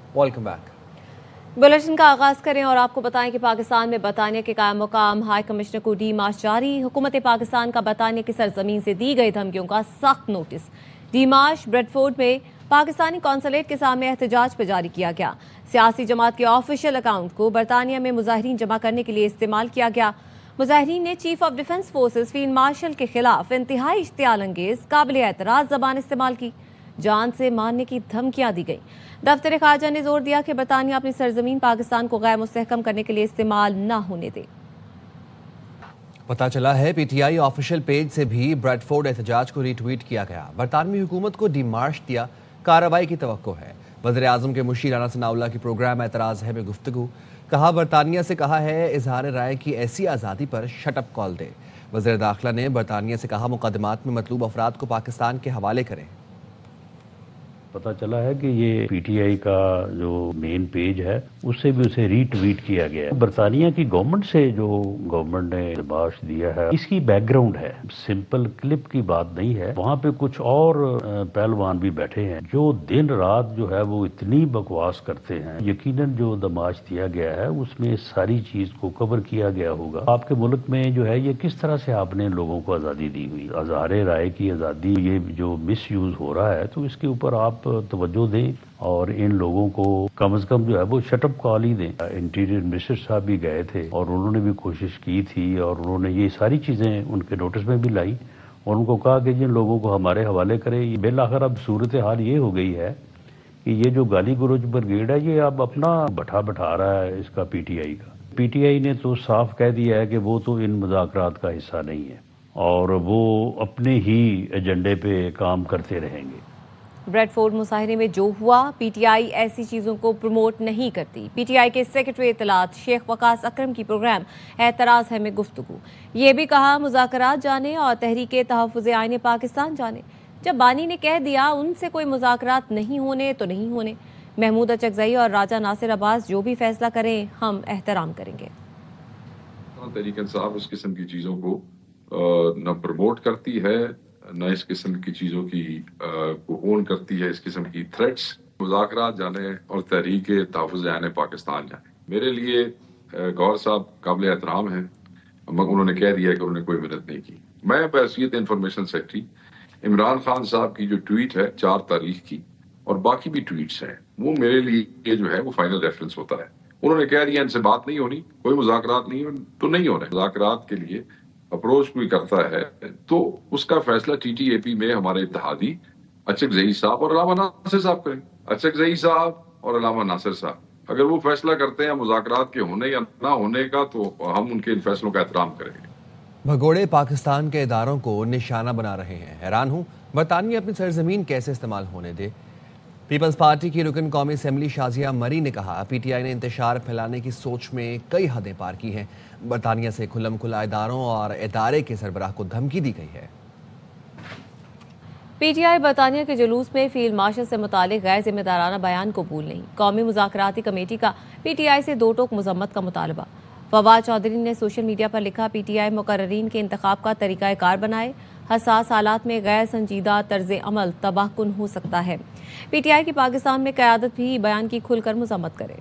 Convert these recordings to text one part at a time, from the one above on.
Welcome back. Bulletin का आगाज करें और आपको बताएं कि पाकिस्तान में बरतानिया के कायम मुकाम हाई कमिश्नर को डी मार्च जारी। हुकूमत पाकिस्तान का बरतानिया की सरजमीन से दी गई धमकियों का सख्त नोटिस। डी मार्च ब्रेडफोर्ड में पाकिस्तानी कौंसलेट के सामने एहतजाज पर जारी किया गया। सियासी जमात के ऑफिशियल अकाउंट को बरतानिया में मुजाहिरीन जमा करने के लिए इस्तेमाल किया गया। मुजाहिरीन ने chief of defence forces field marshal के खिलाफ इंतहाई इश्तियाल अंगेज काबिल एतराज जबान इस्तेमाल की। जान से मारने की धमकियां दी गई। दफ्तर खारजा ने जोर दिया कि बरतानिया अपनी सरजमीन पाकिस्तान को गैर मुस्तहकम करने के लिए इस्तेमाल न होने दे। पता चला है पीटीआई ऑफिशियल पेज से भी ब्रेडफोर्ड एहतजाज को रीट्वीट किया गया। बरतानवी हुकूमत को डिमार्च दिया कार्रवाई की तवक्को है। वज़ीर आज़म के मुशीर राना सनाउल्लाह की प्रोग्राम एतराज़ है में गुफ्तगू। कहा बरतानिया से कहा है इजहार राय की ऐसी आज़ादी पर शटअप कॉल दे। वज़ीर दाखिला ने बरतानिया से कहा मुकदमात में मतलूब अफराद को पाकिस्तान के हवाले करें। पता चला है कि ये पीटीआई का जो मेन पेज है उससे भी उसे रीट्वीट किया गया है। बरतानिया की गवर्नमेंट से जो गवर्नमेंट ने डिमार्च दिया है इसकी बैकग्राउंड है, सिंपल क्लिप की बात नहीं है। वहाँ पे कुछ और पहलवान भी बैठे हैं जो दिन रात जो है वो इतनी बकवास करते हैं। यकीनन जो दमाश दिया गया है उसमें सारी चीज को कवर किया गया होगा। आपके मुल्क में जो है ये किस तरह से आपने लोगों को आज़ादी दी हुई, इज़हार राय की आज़ादी, ये जो मिस यूज हो रहा है तो इसके ऊपर आप तवज्जो दें और इन लोगों को कम से कम जो है वो शटअप कॉल ही दें। इंटीरियर मिनिस्टर साहब भी गए थे और उन्होंने भी कोशिश की थी और उन्होंने ये सारी चीज़ें उनके नोटिस में भी लाई और उनको कहा कि जिन लोगों को हमारे हवाले करें। ये बिल आखिर अब सूरत हाल ये हो गई है कि ये जो गाली गलोच ब्रिगेड है ये अब अपना बैठा रहा है इसका पीटीआई का। पीटीआई ने तो साफ कह दिया है कि वो तो इन मुज़ाकरात का हिस्सा नहीं है और वो अपने ही एजेंडे पे काम करते रहेंगे। ब्रेडफोर्ड मुजाहिरे में जो हुआ, पीटीआई ऐसी चीज़ों को प्रमोट नहीं करती। पीटीआई के सेक्रेटरी इत्तलात शेख वकास अकरम की प्रोग्राम एतराज़ है में गुफ्तगू। ये भी कहा मुज़ाकरात जाने और तहरीक तहफ़्फ़ुज़ आईन पाकिस्तान जाने। जब बानी ने कह दिया उनसे कोई मुज़ाकरात नहीं होने तो नहीं होने। महमूद अचकज़ई और राजा नासिर अब्बास जो भी फैसला करें हम एहतराम करेंगे। तहरीक इंसाफ इस किस्म की चीज़ों को न प्रमोट करती है न इस किस्म की चीज़ों की को ओन करती है। इस किस्म की थ्रेट्स मुज़ाकरात जाने और तहरीक तहफ़्फ़ुज़ आईन पाकिस्तान जाने। मेरे लिए गौहर साहब काबिल एहतराम हैं मगर उन्होंने कह दिया कि उन्होंने कोई मदद नहीं की। मैं बहैसियत इंफॉर्मेशन सेक्रेटरी इमरान खान साहब की जो ट्वीट है 4 तारीख की और बाकी भी ट्वीट्स हैं वो मेरे लिए जो है वो फाइनल रेफरेंस होता है। उन्होंने कह दिया इनसे बात नहीं होनी, कोई मुज़ाकरात नहीं हो तो नहीं हो रहे। मुज़ाकरात के लिए अप्रोच कोई करता है तो उसका फैसला टीटीएपी में हमारे इत्तेहादी अचकज़ई साहब और अलामा नासिर साहब करें। अचकज़ई साहब और अलामा नासिर साहब अगर वो फैसला करते हैं मुज़ाकरात के होने या ना होने का तो हम उनके इन फैसलों का एहतराम करेंगे। भगोड़े पाकिस्तान के इदारों को निशाना बना रहे हैं। हैरान हूं बरतानिया अपनी सरजमीन कैसे इस्तेमाल होने दे। पीपल्स पार्टी की रुकन कौमी असेंबली शाजिया मरी ने कहा पीटीआई ने इंतशार फैलाने की सोच में कई हदें पार की हैं। बरतानिया से खुल्लम खुला इदारों और इदारे के सरबराह को धमकी दी गई है। पीटीआई बरतानिया के जुलूस में फील्ड मार्शल से मुतालिक गैर जिम्मेदाराना बयान कबूल नहीं। कौमी मुज़ाकराती कमेटी का पीटीआई से 2 टोक मजम्मत का मुतालबा। फवाद चौधरी ने सोशल मीडिया पर लिखा पीटीआई मुकर्ररीन के इंतखाब का तरीक़ाकार बनाए। हसास हालात में गैर संजीदा तर्ज अमल तबाहकुन हो सकता है। पीटीआई की पाकिस्तान में क़यादत भी बयान की खुलकर मजम्मत करे।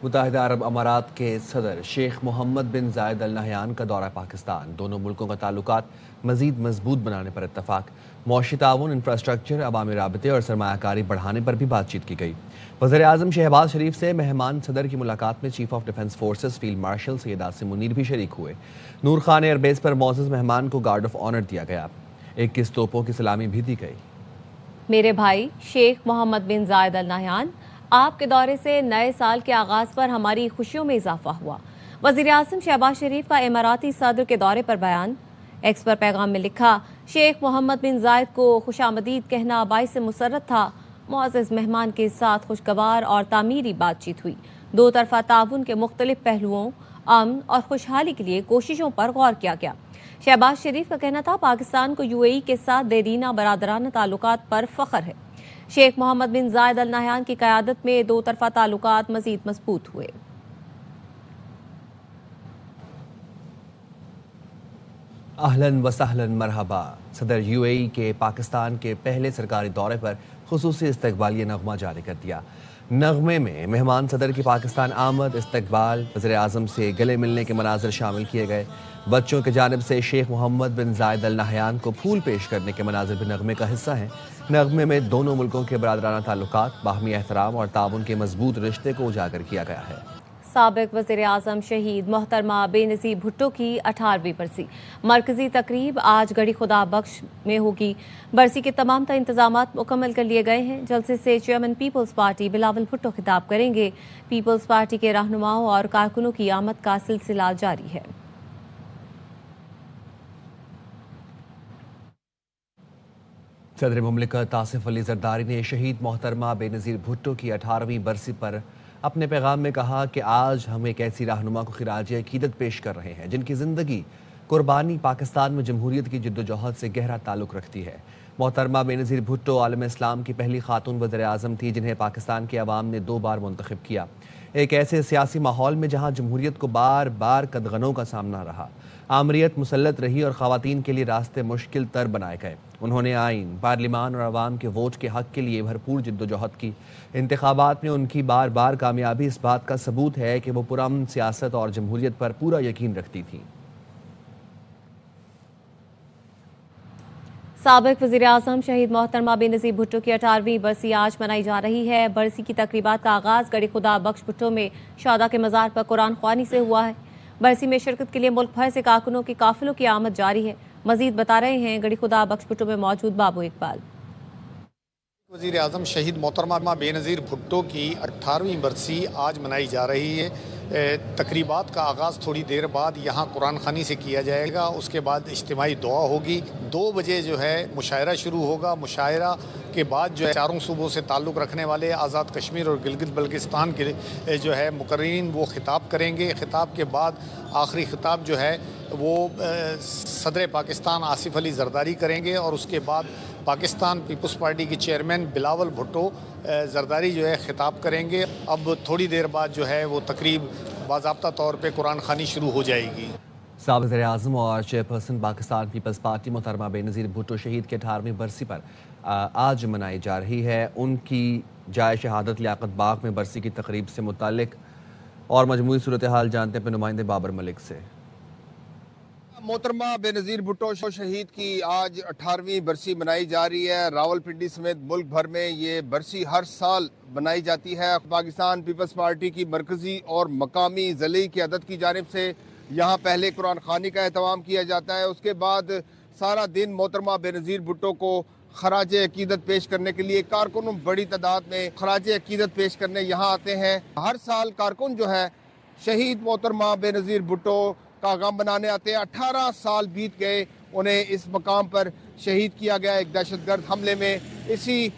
मुत्तहिदा अरब अमारात के सदर शेख मोहम्मद बिन जायद अल नहयान का दौरा पाकिस्तान। दोनों मुल्कों का ताल्लुकात मजीद मजबूत बनाने पर इत्तफाक। मौशी ताउन, इंफ्रास्ट्रक्चर, अवामी राबते और सरमायाकारी बढ़ाने पर भी बातचीत की गई। वज़ीर आज़म शहबाज शरीफ से मेहमान सदर की मुलाकात में chief of defence forces field marshal Syed Asim Munir भी शरीक हुए। नूर खान एयरबेस पर मौजूद मेहमान को गार्ड ऑफ ऑनर दिया गया। 21 तोपों की सलामी भी दी गई। मेरे भाई शेख मोहम्मद बिन जायद अल नहयान, आपके दौरे से नए साल के आगाज पर हमारी खुशियों में इजाफा हुआ। वज़ीर आज़म शहबाज शरीफ का इमाराती सदर के दौरे पर बयान। एक्स पर पैगाम में लिखा शेख मोहम्मद बिन जायद को खुशामदीद कहना बाइस मुसर्रत था। मुअज़्ज़ज़ मेहमान के साथ खुशगवार और तामीरी बातचीत हुई। 2 तरफ़ा ताउन के मुख्तलिफ पहलुओं, अमन और खुशहाली के लिए कोशिशों पर गौर किया गया। शहबाज शरीफ का कहना था पाकिस्तान को यूएई के साथ देरीना बरादराना ताल्लुकात पर फख्र है। शेख मोहम्मद बिन जायद अल नहयान की क़यादत में 2 तरफ़ा ताल्लुकात मज़ीद मजबूत हुए। اہلاً و سہلاً مرحبا. صدر UAE کے پاکستان کے پہلے سرکاری دورے پر خصوصی استقبالیہ نغمہ جاری کر دیا. نغمے میں مہمان صدر کی پاکستان آمد، استقبال، وزیر اعظم سے گلے ملنے کے مناظر شامل کیے گئے. بچوں کی جانب سے شیخ محمد بن زائد ال نہیان کو پھول پیش کرنے کے مناظر بھی نغمے کا حصہ ہیں. نغمے میں دونوں ملکوں کے برادرانہ تعلقات، باہمی احترام اور تعاون کے مضبوط رشتے کو اجاگر کیا گیا ہے. سابق وزیر اعظم شہید محترمہ بے نظیر بھٹو کی 18ویں برسی. مرکزی تقریب آج گڑھی خدا بخش میں ہوگی. برسی کے تمام تر انتظامات مکمل کر لیے گئے ہیں. جلسے سے چیئرمین پیپلز پارٹی بلاول بھٹو خطاب کریں گے. پیپلز پارٹی کے رہنماؤں اور کارکنوں کی آمد کا سلسلہ جاری ہے. صدر مملکت آصف علی زرداری نے شہید محترمہ بے نظیر بھٹو کی 18ویں برسی پر اپنے پیغام میں کہا کہ آج ہم ایک ایسی رہنما کو خراج عقیدت پیش کر رہے ہیں جن کی زندگی قربانی پاکستان میں جمہوریت کی جدوجہد سے گہرا تعلق رکھتی ہے. محترمہ بے نظیر بھٹو عالم اسلام کی پہلی خاتون وزیر اعظم تھی جنہیں پاکستان کے عوام نے 2 بار منتخب کیا. ایک ایسے سیاسی ماحول میں جہاں جمہوریت کو بار بار قدغنوں کا سامنا رہا، آمریت مسلط رہی اور خواتین کے لیے راستے مشکل تر بنائے گئے. انہوں نے آئین، پارلیمان اور عوام کے ووٹ کے حق کے لیے بھرپور جدوجہد کی. انتخابات میں ان کی بار بار کامیابی اس بات کا ثبوت ہے کہ وہ پرامن سیاست اور جمہوریت پر پورا یقین رکھتی تھیں. سابق وزیر اعظم شہید محترمہ بے نظیر بھٹو کی 18ویں برسی آج منائی جا رہی ہے. برسی کی تقریبات کا آغاز گڑھی خدا بخش بھٹو میں شہداء کے مزار پر قرآن خوانی سے ہوا ہے. برسی میں شرکت کے لیے ملک بھر سے کارکنوں کے قافلوں کی آمد جاری ہے. مزید بتا رہے ہیں گڑھی خدا بخش بھٹو میں موجود بابو اقبال. وزیر اعظم شہید محترمہ بے نظیر بھٹو کی 18ویں برسی آج منائی جا رہی ہے. تقریبات کا آغاز تھوڑی دیر بعد یہاں قرآن خوانی سے کیا جائے گا. اس کے بعد اجتماعی دعا ہوگی. 2 بجے جو ہے مشاعرہ شروع ہوگا. مشاعرہ کے بعد جو ہے چاروں صوبوں سے تعلق رکھنے والے آزاد کشمیر اور گلگت بلتستان کے جو ہے مقررین وہ خطاب کریں گے. خطاب کے بعد آخری خطاب جو ہے وہ صدر پاکستان آصف علی زرداری کریں گے اور اس کے بعد پاکستان پیپلز پارٹی کے چیئرمین بلاول بھٹو زرداری جو ہے خطاب کریں گے. اب تھوڑی دیر بعد جو ہے وہ تقریب باضابطہ طور پہ قرآن خوانی شروع ہو جائے گی. سابق وزیر اعظم اور چیئرپرسن پاکستان پیپلز پارٹی محترمہ بے نظیر بھٹو شہید کے 18ویں برسی پر آج منائی جا رہی ہے. ان کی جائے شہادت لیاقت باغ میں برسی کی تقریب سے متعلق اور مجموعی صورتحال جانتے ہیں اپنے نمائندے بابر ملک سے. محترمہ بے نظیر بھٹو شہید کی آج 18ویں برسی منائی جا رہی ہے. راولپنڈی سمیت ملک بھر میں یہ برسی ہر سال منائی جاتی ہے. پاکستان پیپلز پارٹی کی مرکزی اور مقامی ضلعی قیادت کی جانب سے یہاں پہلے قرآن خوانی کا اہتمام کیا جاتا ہے. اس کے بعد سارا دن محترمہ بے نظیر بھٹو کو خراج عقیدت پیش کرنے کے لیے کارکنوں بڑی تعداد میں خراج عقیدت پیش کرنے یہاں آتے ہیں. ہر سال کارکن جو ہے شہید محترمہ بے نظیر بھٹو کا غم بنانے آتے ہیں. 18 سال بیت گئے انہیں اس مقام پر شہید کیا گیا ایک دہشت گرد حملے میں. اسی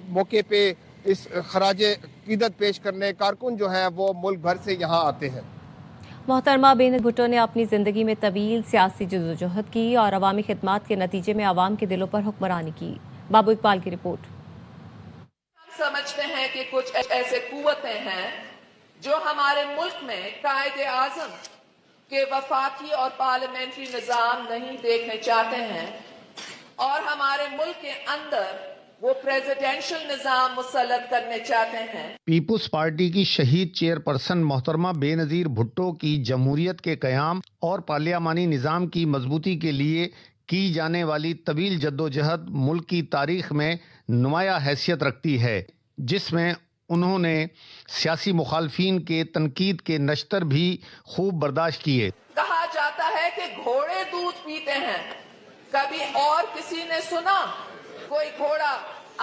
موقع پہ اس خراج عقیدت پیش کرنے کارکن جو ہیں وہ ملک بھر سے یہاں آتے ہیں. محترمہ بے نظیر بھٹو نے اپنی زندگی میں طویل سیاسی جدوجہد کی اور عوامی خدمات کے نتیجے میں عوام کے دلوں پر حکمرانی کی. بابو اقبال کی رپورٹ. ہم سمجھتے ہیں کہ کچھ ایسے قوتیں ہیں جو ہمارے ملک میں قائد اعظم کہ وفاقی اور پارلیمنٹری نظام نہیں دیکھنے چاہتے ہیں اور ہمارے ملک کے اندر وہ پریزیڈنشل نظام مسلط کرنے چاہتے ہیں. پیپلز پارٹی کی شہید چیئرپرسن محترمہ بے نظیر بھٹو کی جمہوریت کے قیام اور پارلیمانی نظام کی مضبوطی کے لیے کی جانے والی طویل جدوجہد ملک کی تاریخ میں نمایاں حیثیت رکھتی ہے، جس میں انہوں نے سیاسی مخالفین کے تنقید کے نشتر بھی خوب برداشت کیے. کہا جاتا ہے کہ گھوڑے دودھ پیتے ہیں. کبھی اور کسی نے سنا کوئی گھوڑا؟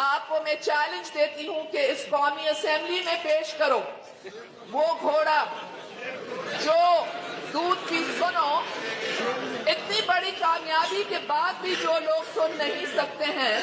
آپ کو میں چیلنج دیتی ہوں کہ اس قومی اسمبلی میں پیش کرو وہ گھوڑا جو دودھ پی. سنو، اتنی بڑی کامیابی کے بعد بھی جو لوگ سن نہیں سکتے ہیں،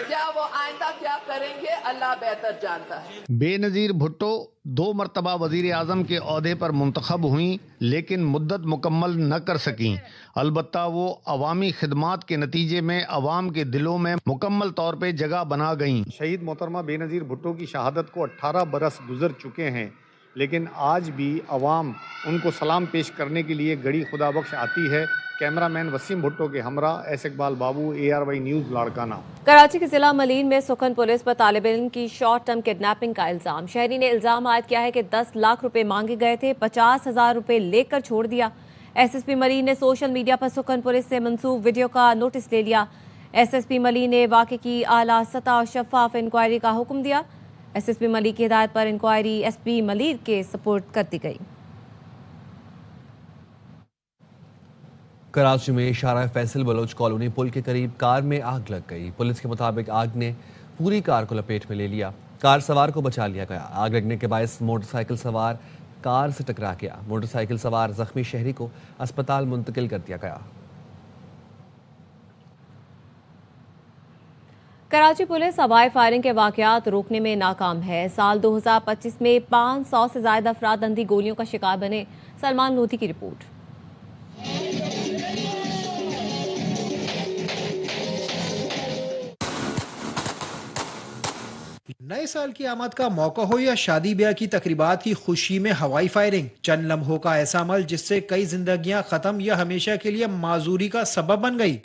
کیا وہ آئندہ کیا کریں گے اللہ بہتر جانتا ہے. بے نظیر بھٹو 2 مرتبہ وزیر اعظم کے عہدے پر منتخب ہوئیں لیکن مدت مکمل نہ کر سکیں. البتہ وہ عوامی خدمات کے نتیجے میں عوام کے دلوں میں مکمل طور پہ جگہ بنا گئیں. شہید محترمہ بے نظیر بھٹو کی شہادت کو 18 برس گزر چکے ہیں، لیکن آج بھی عوام ان کو سلام پیش کرنے کے لیے گڑھی خدا بخش آتی ہے. कैमरा मैन वसीम भुट्टो के हमरा एस इकबाल बाबू, ARY न्यूज़ लाड़काना। कराची के जिला मलीन में सुखन पुलिस पर तालिब इल्म की शॉर्ट टर्म किडनैपिंग का इल्जाम। शहरी ने इल्जाम आयद किया है कि 10 लाख रुपए मांगे गए थे, 50,000 रुपए लेकर छोड़ दिया। SSP मलीन ने सोशल मीडिया पर सुखन पुलिस से मंसूब वीडियो का नोटिस ले लिया। SSP मलीन ने वाक़े की आला सतह और शफाफ इंक्वायरी का हुक्म दिया। SSP मलिक की हिदायत पर इंक्वायरी SP मलिक के सपोर्ट कर दी गई। कराची में शारा फैसल बलोच कॉलोनी पुल के करीब कार में आग लग गई। पुलिस के मुताबिक आग ने पूरी कार को लपेट में ले लिया। कार सवार को बचा लिया गया। आग लगने के बायस मोटरसाइकिल सवार कार से टकरा गया। मोटरसाइकिल सवार जख्मी शहरी को अस्पताल मुंतकिल कर दिया गया। कराची पुलिस हवाई फायरिंग के वाकयात रोकने में नाकाम है। साल 2025 में 500 से ज्यादा अफराद अंधी गोलियों का शिकार बने। सलमान लोधी की रिपोर्ट। नए साल की आमद का मौका हो या शादी ब्याह की तकरीबात की खुशी में हवाई फायरिंग, चंद लम्हों का ऐसा अमल जिससे कई जिंदगियां खत्म या हमेशा के लिए माजूरी का सबब बन गई।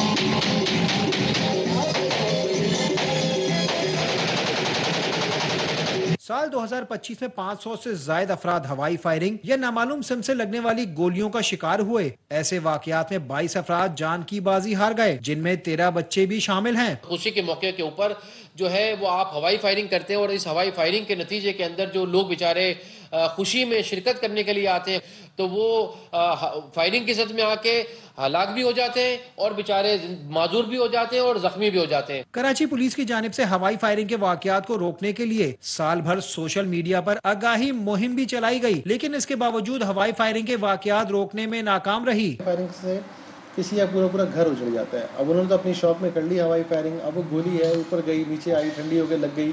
साल 2025 में 500 से ज्यादा अफराद हवाई फायरिंग या नामालूम सिम से लगने वाली गोलियों का शिकार हुए। ऐसे वाकयात में 22 अफराद जान की बाजी हार गए, जिनमें 13 बच्चे भी शामिल हैं। खुशी के मौके के ऊपर जो है वो आप हवाई फायरिंग करते हैं और इस हवाई फायरिंग के नतीजे के अंदर जो लोग बेचारे खुशी में शिरकत करने के लिए आते हैं तो वो फायरिंग की जद में आके हलाक भी हो जाते हैं और बेचारे माजूर भी हो जाते हैं और जख्मी भी हो जाते हैं। कराची पुलिस की जानिब से हवाई फायरिंग के वाकयात को रोकने के लिए साल भर सोशल मीडिया पर आगाही मुहिम भी चलाई गई, लेकिन इसके बावजूद हवाई फायरिंग के वाकयात रोकने में नाकाम रही। फायरिंग से किसी का पूरा घर उजड़ जाता है। अब उन्होंने तो अपनी शॉप में कर ली हवाई फायरिंग, अब वो गोली है ऊपर गई, नीचे आई, ठंडी होकर लग गई,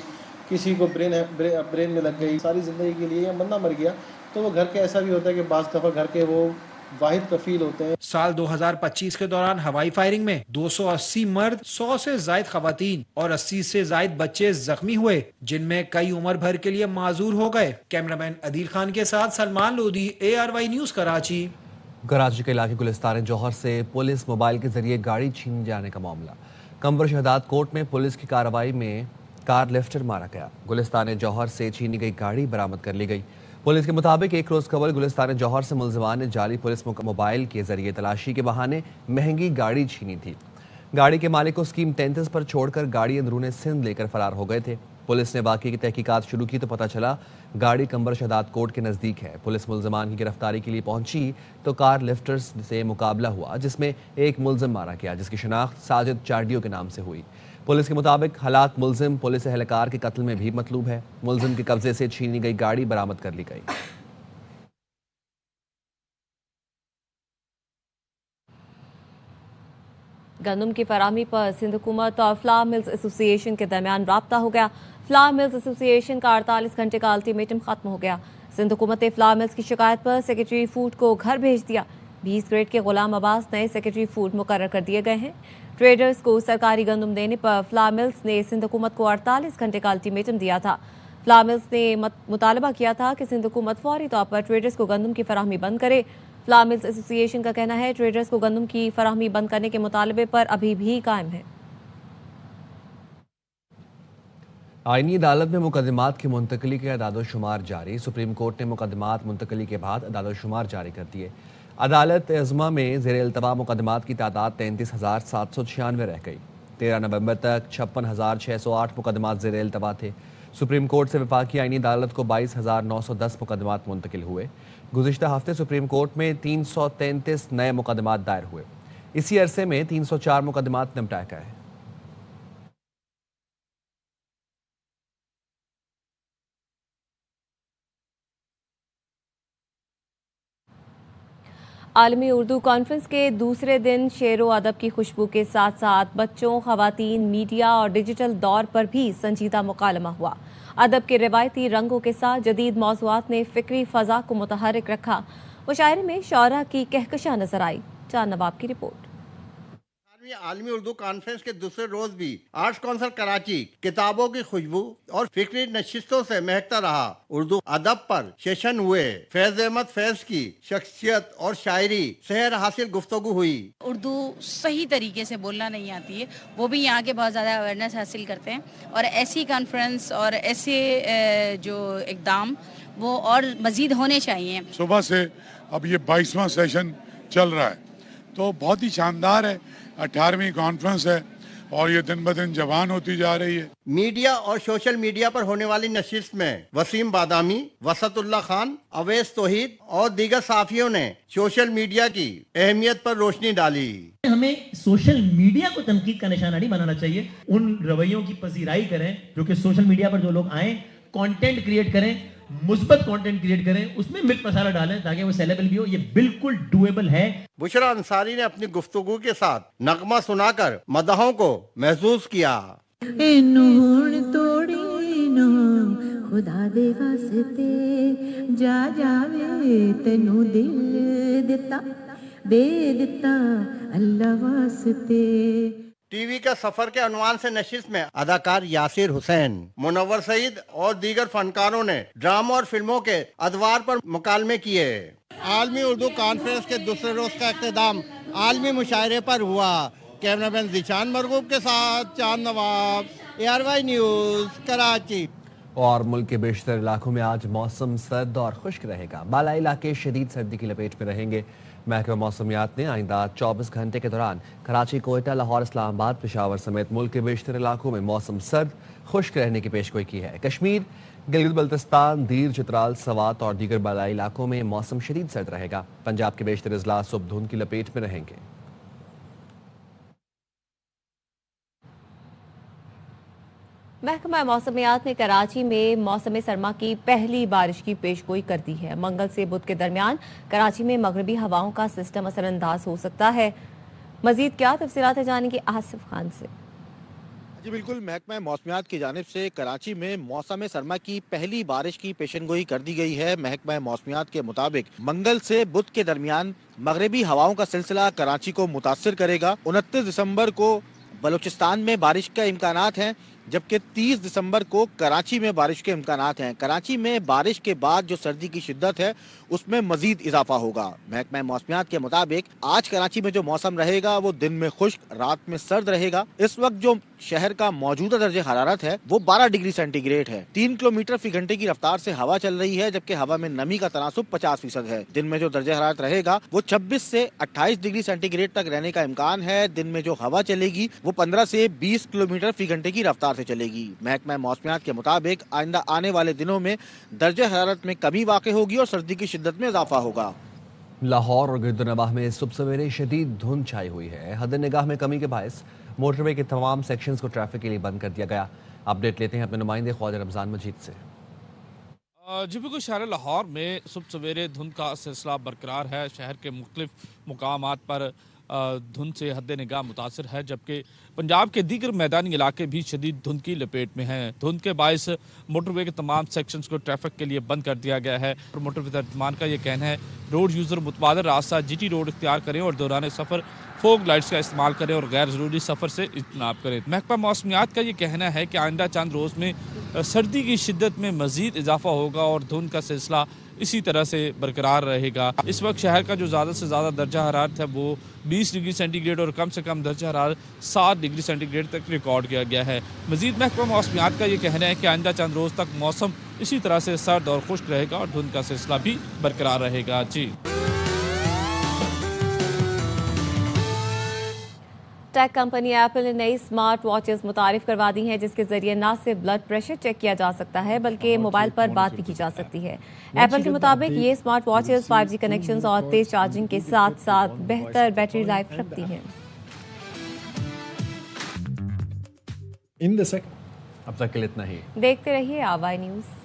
किसी को ब्रेन में लग गई, सारी ज़िंदगी के लिए या बंदा मर गया। तो वो घर के ऐसा भी होता है कि बाज़ दफ़ा घर के वो वाहिद कफील होते हैं। साल 2025 के दौरान हवाई फायरिंग में 280 मर्द, 100 से जायद खवातीन और 80 से जायद बच्चे जख्मी हुए, जिनमें कई उम्र भर के लिए माजूर हो गए। कैमरामैन अदील खान के साथ सलमान लोधी, ARY न्यूज़ कराची। कराची के इलाके गुलिस्तान जौहर से पुलिस मोबाइल के जरिए गाड़ी छीन जाने का मामला। कंबर शहदाद कोर्ट में पुलिस की कार्रवाई में कार लिफ्टर मारा गया। गुलिस्तान जौहर से छीनी गई गाड़ी बरामद कर ली गई। पुलिस के मुताबिक एक रोज कबल गुलिस्तान जौहर से मुलजिमान ने जाली पुलिस मोबाइल के जरिए तलाशी के बहाने महंगी गाड़ी छीनी थी। गाड़ी के मालिक को स्कीम 33 पर छोड़कर गाड़ी अंदरूने सिंध लेकर फरार हो गए थे। पुलिस ने वाकई की तहकीकात शुरू की तो पता चला गाड़ी कंबर शहदाद कोर्ट के नज़दीक है। पुलिस मुलजिमान की गिरफ्तारी के लिए पहुंची तो कार लिफ्टर्स से मुकाबला हुआ, जिसमें एक मुलजिम मारा गया, जिसकी शनाख्त साजिद चार्डियो के नाम से हुई। पुलिस के मुताबिक हलाक मुलजिम पुलिस एहलकार के कत्ल में भी मतलूब है। मुलजिम के कब्जे से छीनी गई गाड़ी बरामद कर ली गई। गंदम की फराहमी पर सिंध हुकूमत और फ्लावर मिल्स एसोसिएशन के दरमियान राब्ता हो गया। फ्लावर मिल्स एसोसिएशन का 48 घंटे का अल्टीमेटम खत्म हो गया। सिंध हुकूमत ने फ्लावर मिल्स की शिकायत पर सेक्रेटरी फूड को घर भेज दिया। 20 ग्रेड के गुलाम अब्बास नए सेक्रेटरी फूड मुकर्रर कर दिए गए हैं। ट्रेडर्स को सरकारी गंदम देने पर फ्लावर मिल्स ने सिंध हुकूमत को 48 घंटे का अल्टीमेटम दिया था। फ्लावर मिल्स ने मुतालबा किया था कि सिंध हुकूमत फौरी तौर पर ट्रेडर्स को गंदम की फराहमी बंद करे। फ्लावर मिल्स एसोसिएशन का कहना है ट्रेडर्स को गंदम की फराहमी बंद करने के मुतालबे पर अभी भी कायम है। आईनी अदालत में मुकदमात की मुंतकली के अदाद-ओ-शुमार जारी। सुप्रीम कोर्ट ने मुकदमात मुंतकली के बाद अदाद-ओ-शुमार जारी कर दिए। अदालत अज़्मा में ज़ेर इल्तवा मुकदमात की तादाद 33,796 रह गई। 13 नवंबर तक 56,608 मुकदमात ज़ेर इल्तवा थे। सुप्रीम कोर्ट से वफाकी आईनी अदालत को 22,910 मुकदमात मुंतकिल हुए। गुज़िश्ता हफ्ते सुप्रीम कोर्ट में 333 नए मुकदमात दायर हुए। इसी अरसे में 304 मुकदमात निपटाए गए। आलमी उर्दू कॉन्फ्रेंस के दूसरे दिन शेर व अदब की खुशबू के साथ साथ बच्चों, खवातीन, मीडिया और डिजिटल दौर पर भी संजीदा मुकालमा हुआ। अदब के रिवायती रंगों के साथ जदीद मौज़ूआत ने फ़िक्री फ़ज़ा को मुतहर्रिक रखा। मुशायरे में शौरा की कहकशा नजर आई। चार नवाब की रिपोर्ट। عالمی اردو کانفرنس کے دوسرے روز بھی آرٹس کونسل کراچی کتابوں کی خوشبو اور فکری نشستوں سے مہکتا رہا. اردو ادب پر سیشن ہوئے. فیض احمد فیض کی شخصیت اور شاعری سحر حاصل گفتگو ہوئی. اردو صحیح طریقے سے بولنا نہیں آتی ہے، وہ بھی یہاں کے بہت زیادہ اویئرنیس حاصل کرتے ہیں، اور ایسی کانفرنس اور ایسے جو اقدام وہ اور مزید ہونے چاہیے. صبح سے اب یہ 22واں سیشن چل رہا ہے تو بہت ہی شاندار ہے. 18ویں کانفرنس ہے اور یہ دن بدن جوان ہوتی جا رہی ہے. میڈیا اور سوشل میڈیا پر ہونے والی نشست میں وسیم بادامی، وسط اللہ خان، اویس توحید اور دیگر صحافیوں نے سوشل میڈیا کی اہمیت پر روشنی ڈالی. ہمیں سوشل میڈیا کو تنقید کا نشانہ نہیں بنانا چاہیے. ان رویوں کی پذیرائی کریں جو کہ سوشل میڈیا پر جو لوگ آئیں کانٹینٹ کریٹ کریں، مثبت کانٹینٹ کریٹ کریں، اس میں مرچ مسالہ ڈالیں تاکہ وہ سیلیبل بھی ہو. یہ بالکل ڈویبل ہے. بشرا انصاری نے اپنی گفتگو کے ساتھ نغمہ سنا کر مداحوں کو محظوظ کیا. خدا دے واسطے جا جاوے تینو دل دتا دے دتا اللہ واسطے. ٹی وی کا سفر کے عنوان سے نشست میں اداکار یاسر حسین، منور سعید اور دیگر فنکاروں نے ڈراموں اور فلموں کے ادوار پر مکالمے کیے. عالمی اردو کانفرنس کے دوسرے روز کا اختتام عالمی مشاعرے پر ہوا. کیمرہ مین ذیشان مرغوب کے ساتھ چاند نواب، ARY نیوز، کراچی. اور ملک کے بیشتر علاقوں میں آج موسم سرد اور خشک رہے گا. بالائی علاقے شدید سردی کی لپیٹ میں رہیں گے. محکمہ موسمیات نے آئندہ 24 گھنٹے کے دوران کراچی، کوئٹہ، لاہور، اسلام آباد، پشاور سمیت ملک کے بیشتر علاقوں میں موسم سرد خشک رہنے کی پیشگوئی کی ہے. کشمیر، گلگت بلتستان، دیر، چترال، سوات اور دیگر بالائی علاقوں میں موسم شدید سرد رہے گا. پنجاب کے بیشتر اضلاع صبح دھند کی لپیٹ میں رہیں گے. محکمہ موسمیات نے کراچی میں موسم سرما کی پہلی بارش کی پیشگوئی کر دی ہے. منگل سے بدھ کے درمیان کراچی میں مغربی ہواؤں کا سسٹم اثر انداز ہو سکتا ہے. مزید کیا تفصیلات جانیں گے آصف خان سے. جی بالکل، محکمہ موسمیات کی جانب سے کراچی میں موسم سرما کی پہلی بارش کی پیشن گوئی کر دی گئی ہے. محکمہ موسمیات کے مطابق منگل سے بدھ کے درمیان مغربی ہواؤں کا سلسلہ کراچی کو متاثر کرے گا. 29 دسمبر کو بلوچستان میں بارش کا امکانات ہیں، جبکہ 30 دسمبر کو کراچی میں بارش کے امکانات ہیں. کراچی میں بارش کے بعد جو سردی کی شدت ہے اس میں مزید اضافہ ہوگا. محکمہ موسمیات کے مطابق آج کراچی میں جو موسم رہے گا وہ دن میں خشک، رات میں سرد رہے گا. اس وقت جو شہر کا موجودہ درجہ حرارت ہے وہ 12 ڈگری سینٹی گریڈ ہے. 3 کلومیٹر فی گھنٹے کی رفتار سے ہوا چل رہی ہے، جبکہ ہوا میں نمی کا تناسب 50% ہے. دن میں جو درجہ حرارت رہے گا وہ 26 سے 28 ڈگری سینٹی گریڈ تک رہنے کا امکان ہے. دن میں جو ہوا چلے گی وہ 15 سے 20 کلومیٹر فی گھنٹے کی رفتار سے چلے گی. محکمہ موسمیات کے مطابق آئندہ آنے والے دنوں میں درجہ حرارت میں کمی واقع ہوگی اور سردی کی شدت میں اضافہ ہوگا. لاہور اور گرد نواح میں صبح سویرے شدید دھند چھائی ہوئی ہے. حد نگاہ میں کمی کے باعث موٹر وے کے تمام سیکشنز کو ٹریفک کے لیے بند کر دیا گیا. اپڈیٹ لیتے ہیں اپنے نمائندے خواجہ رمضان مجید سے. جی بالکل، شہر لاہور میں صبح سویرے دھند کا سلسلہ برقرار ہے. شہر کے مختلف مقامات پر دھند سے حد نگاہ متاثر ہے، جبکہ پنجاب کے دیگر میدانی علاقے بھی شدید دھند کی لپیٹ میں ہیں. دھند کے باعث موٹر وے کے تمام سیکشنز کو ٹریفک کے لیے بند کر دیا گیا ہے. موٹر وے ترجمان کا یہ کہنا ہے روڈ یوزر متبادل راستہ GT روڈ اختیار کریں اور دوران سفر فوگ لائٹس کا استعمال کریں اور غیر ضروری سفر سے اجتناب کریں. محکمہ موسمیات کا یہ کہنا ہے کہ آئندہ چند روز میں سردی کی شدت میں مزید اضافہ ہوگا اور دھند کا سلسلہ اسی طرح سے برقرار رہے گا. اس وقت شہر کا جو زیادہ سے زیادہ درجہ حرارت ہے وہ 20 ڈگری سینٹی گریڈ اور کم سے کم درجہ حرارت 7 ڈگری سینٹی گریڈ تک ریکارڈ کیا گیا ہے. مزید محکمہ موسمیات کا یہ کہنا ہے کہ آئندہ چند روز تک موسم اسی طرح سے سرد اور خشک رہے گا اور دھند کا سلسلہ بھی برقرار رہے گا. جی ٹیک کمپنی ایپل نے نئی سمارٹ واچز متعارف کروا دی ہیں جس کے ذریعے نہ صرف بلڈ پریشر چیک کیا جا سکتا ہے بلکہ موبائل پر بات بھی کی جا سکتی ہے. ایپل کے مطابق یہ سمارٹ واچز 5G کنیکشنز اور تیز چارجنگ کے ساتھ ساتھ بہتر بیٹری لائف رکھتی ہیں. اب تک کے لیے اتنا ہی. دیکھتے رہیے AY نیوز.